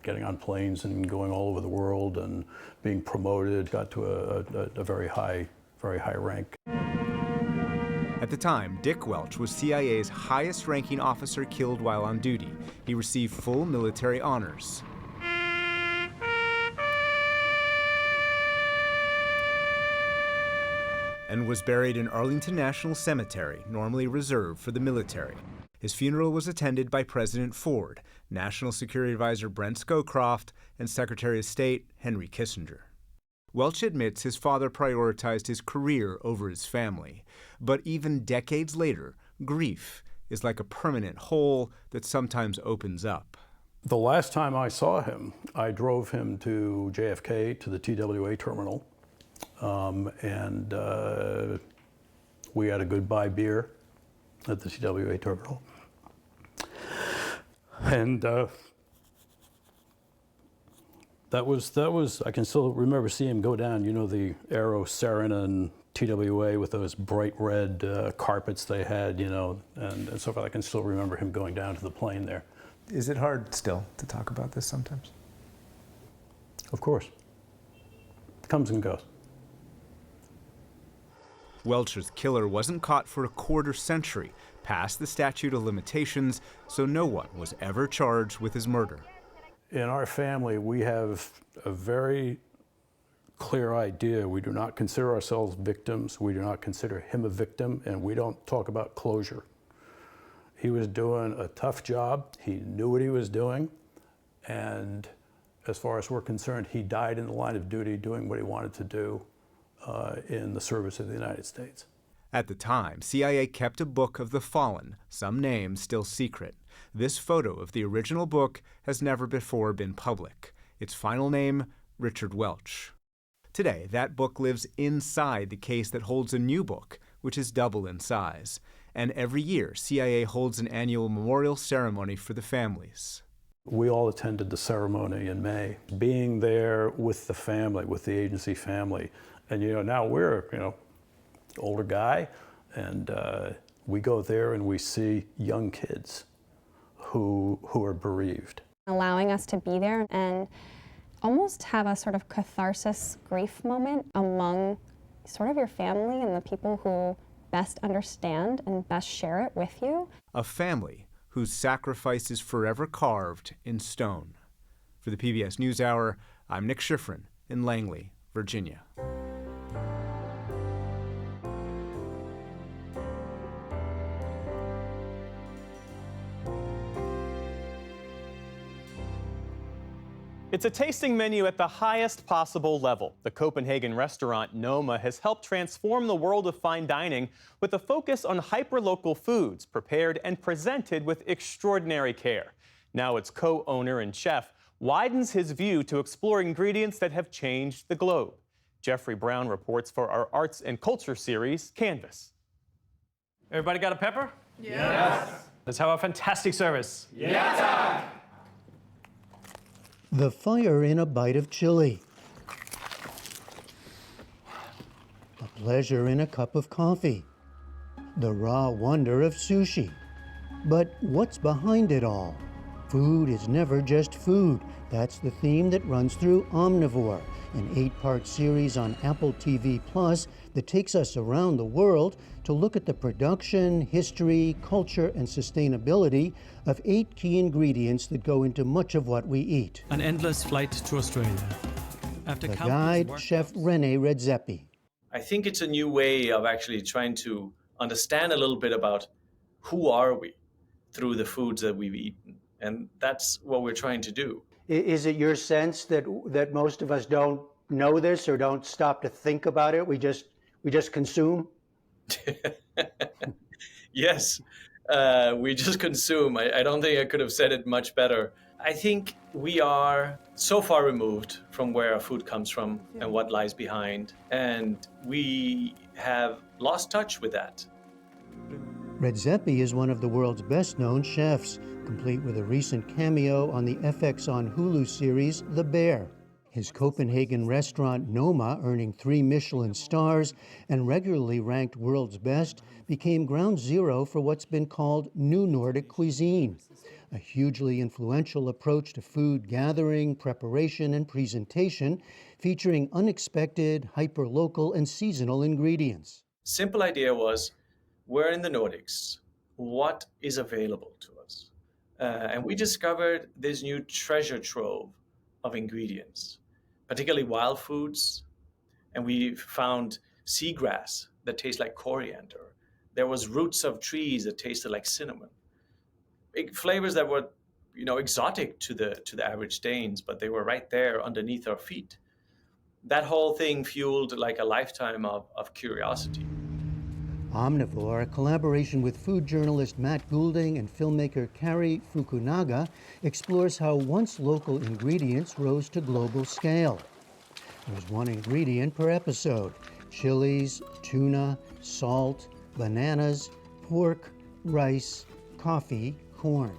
getting on planes and going all over the world and being promoted, got to a very high rank. At the time, Dick Welch was CIA's highest-ranking officer killed while on duty. He received full military honors. And was buried in Arlington National Cemetery, normally reserved for the military. His funeral was attended by President Ford, National Security Advisor Brent Scowcroft, and Secretary of State Henry Kissinger. Welch admits his father prioritized his career over his family, but even decades later, grief is like a permanent hole that sometimes opens up. The last time I saw him, I drove him to JFK, to the TWA terminal, and we had a goodbye beer at the TWA terminal. And that was, I can still remember seeing him go down, you know, the Aero Serena and TWA with those bright red carpets they had, you know, and so forth. I can still remember him going down to the plane there. Is it hard still to talk about this sometimes? Of course. It comes and goes. Welch's killer wasn't caught for a quarter century, past the statute of limitations, so no one was ever charged with his murder. In our family, we have a very clear idea. We do not consider ourselves victims. We do not consider him a victim, and we don't talk about closure. He was doing a tough job. He knew what he was doing, and as far as we're concerned, he died in the line of duty doing what he wanted to do in the service of the United States. At the time, CIA kept a book of the fallen, some names still secret. This photo of the original book has never before been public. Its final name, Richard Welch. Today, that book lives inside the case that holds a new book, which is double in size. And every year, CIA holds an annual memorial ceremony for the families. We all attended the ceremony in May. Being there with the family, with the agency family, and you know, now we're, you know, older guy, and we go there and we see young kids who are bereaved. Allowing us to be there and almost have a sort of catharsis grief moment among sort of your family and the people who best understand and best share it with you. A family whose sacrifice is forever carved in stone. For the PBS NewsHour, I'm Nick Schifrin in Langley, Virginia. It's a tasting menu at the highest possible level. The Copenhagen restaurant Noma has helped transform the world of fine dining with a focus on hyperlocal foods prepared and presented with extraordinary care. Now its co-owner and chef widens his view to explore ingredients that have changed the globe. Jeffrey Brown reports for our Arts and Culture series, Canvas. Everybody got a pepper? Yes. Let's have a fantastic service. Yes. The fire in a bite of chili. The pleasure in a cup of coffee. The raw wonder of sushi. But what's behind it all? Food is never just food. That's the theme that runs through Omnivore, an 8-part series on Apple TV Plus that takes us around the world to look at the production, history, culture, and sustainability of 8 key ingredients that go into much of what we eat. An endless flight to Australia. The guide, Chef René Redzepi. I think it's a new way of actually trying to understand a little bit about who are we through the foods that we've eaten. And that's what we're trying to do. Is it your sense that most of us don't know this or don't stop to think about it? We just consume? Yes, we just consume. I don't think I could have said it much better. I think we are so far removed from where our food comes from and what lies behind, and we have lost touch with that. Redzepi is one of the world's best-known chefs, complete with a recent cameo on the FX on Hulu series, The Bear. His Copenhagen restaurant Noma, earning 3 Michelin stars and regularly ranked world's best, became ground zero for what's been called New Nordic cuisine, a hugely influential approach to food gathering, preparation, and presentation, featuring unexpected, hyper-local, and seasonal ingredients. Simple idea was, we're in the Nordics. What is available to us? And we discovered this new treasure trove of ingredients, particularly wild foods. And we found seagrass that tastes like coriander. There was roots of trees that tasted like cinnamon. Flavors that were, exotic to the average Danes, but they were right there underneath our feet. That whole thing fueled like a lifetime of curiosity. Omnivore, a collaboration with food journalist Matt Goulding and filmmaker Kari Fukunaga, explores how once local ingredients rose to global scale. There's 1 ingredient per episode: chilies, tuna, salt, bananas, pork, rice, coffee, corn.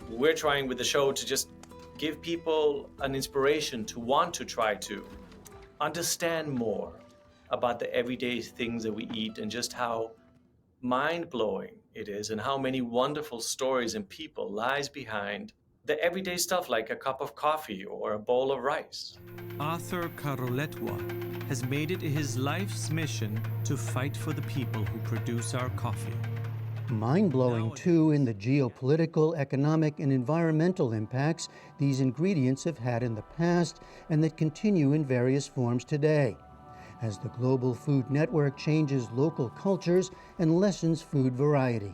We're trying with the show to just give people an inspiration to want to try to understand more about the everyday things that we eat and just how mind-blowing it is and how many wonderful stories and people lies behind the everyday stuff like a cup of coffee or a bowl of rice. Arthur Karoletwa has made it his life's mission to fight for the people who produce our coffee. Mind-blowing, too, in the geopolitical, economic, and environmental impacts these ingredients have had in the past and that continue in various forms today, as the Global Food Network changes local cultures and lessens food variety.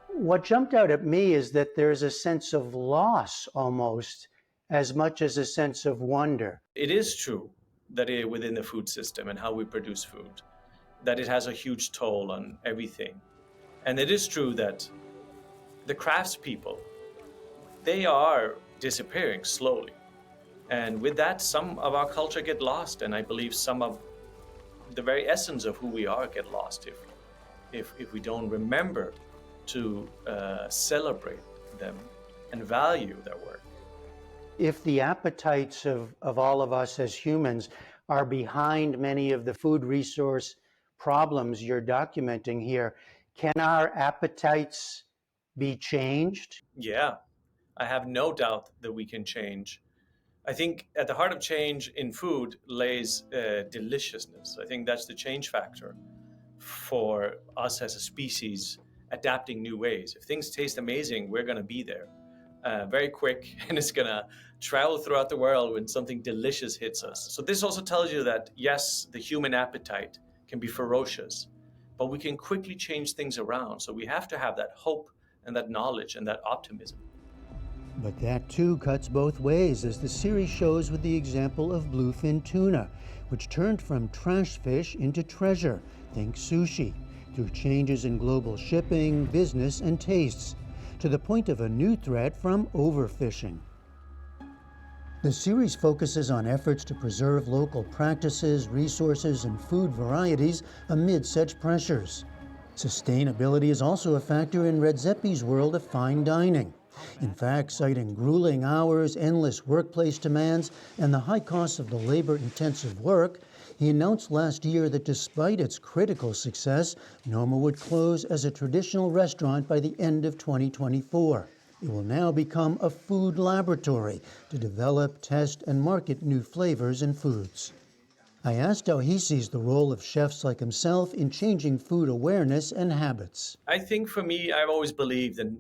What jumped out at me is that there's a sense of loss almost, as much as a sense of wonder. It is true that within the food system and how we produce food, that it has a huge toll on everything. And it is true that the craftspeople, they are disappearing slowly. And with that, some of our culture get lost, and I believe some of the very essence of who we are get lost if we don't remember to celebrate them and value their work. If the appetites of all of us as humans are behind many of the food resource problems you're documenting here, can our appetites be changed? Yeah, I have no doubt that we can change. I think at the heart of change in food lays deliciousness. I think that's the change factor for us as a species, adapting new ways. If things taste amazing, we're going to be there very quick, and it's going to travel throughout the world when something delicious hits us. So this also tells you that, yes, the human appetite can be ferocious, but we can quickly change things around. So we have to have that hope and that knowledge and that optimism. But that too cuts both ways, as the series shows with the example of bluefin tuna, which turned from trash fish into treasure, think sushi, through changes in global shipping, business, and tastes, to the point of a new threat from overfishing. The series focuses on efforts to preserve local practices, resources, and food varieties amid such pressures. Sustainability is also a factor in Redzepi's world of fine dining. In fact, citing grueling hours, endless workplace demands, and the high costs of the labor-intensive work, he announced last year that despite its critical success, Noma would close as a traditional restaurant by the end of 2024. It will now become a food laboratory to develop, test, and market new flavors and foods. I asked how he sees the role of chefs like himself in changing food awareness and habits. I think for me, I've always believed, and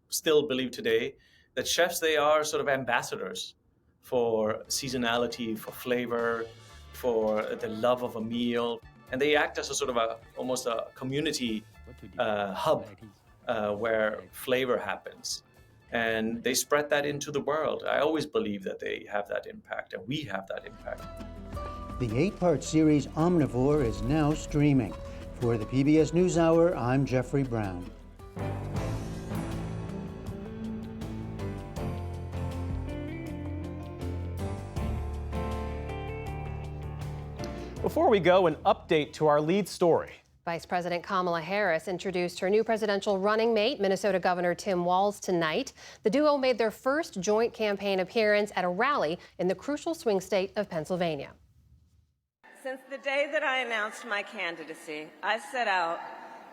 still believe today, that chefs, they are sort of ambassadors for seasonality, for flavor, for the love of a meal. And they act as a sort of almost a community hub where flavor happens. And they spread that into the world. I always believe that they have that impact, and we have that impact. The 8-part series Omnivore is now streaming. For the PBS NewsHour, I'm Jeffrey Brown. Before we go, an update to our lead story. Vice President Kamala Harris introduced her new presidential running mate, Minnesota Governor Tim Walz, tonight. The duo made their first joint campaign appearance at a rally in the crucial swing state of Pennsylvania. Since the day that I announced my candidacy, I set out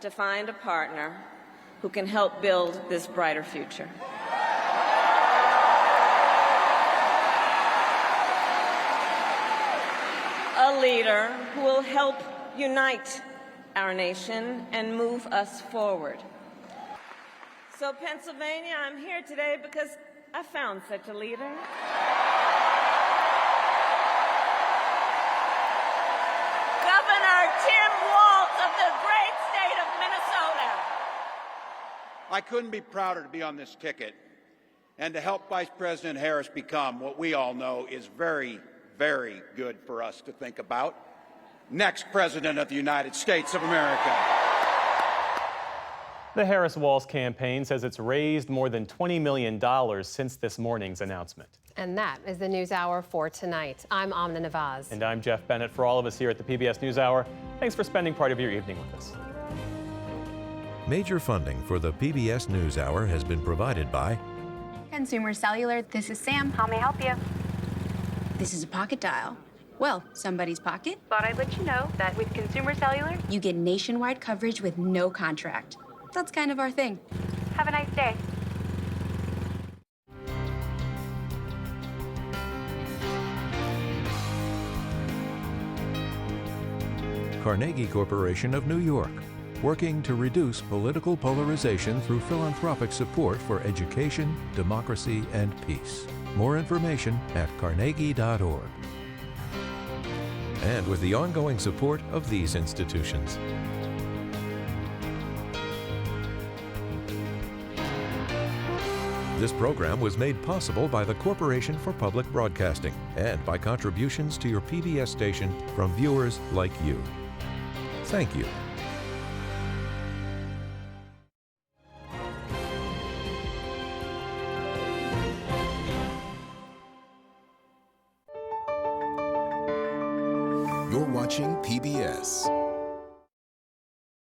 to find a partner who can help build this brighter future. A leader who will help unite our nation and move us forward. So, Pennsylvania, I'm here today because I found such a leader. Governor Tim Walz of the great state of Minnesota. I couldn't be prouder to be on this ticket and to help Vice President Harris become what we all know is very, very good for us to think about. Next President of the United States of America. The Harris-Walz campaign says it's raised more than $20 million since this morning's announcement. And that is the News Hour for tonight. I'm Amna Nawaz. And I'm Jeff Bennett. For all of us here at the PBS NewsHour, thanks for spending part of your evening with us. Major funding for the PBS NewsHour has been provided by Consumer Cellular. This is Sam. How may I help you? This is a pocket dial. Well, somebody's pocket. Thought I'd let you know that with Consumer Cellular, you get nationwide coverage with no contract. That's kind of our thing. Have a nice day. Carnegie Corporation of New York, working to reduce political polarization through philanthropic support for education, democracy, and peace. More information at carnegie.org. And with the ongoing support of these institutions. This program was made possible by the Corporation for Public Broadcasting and by contributions to your PBS station from viewers like you. Thank you. You're watching PBS.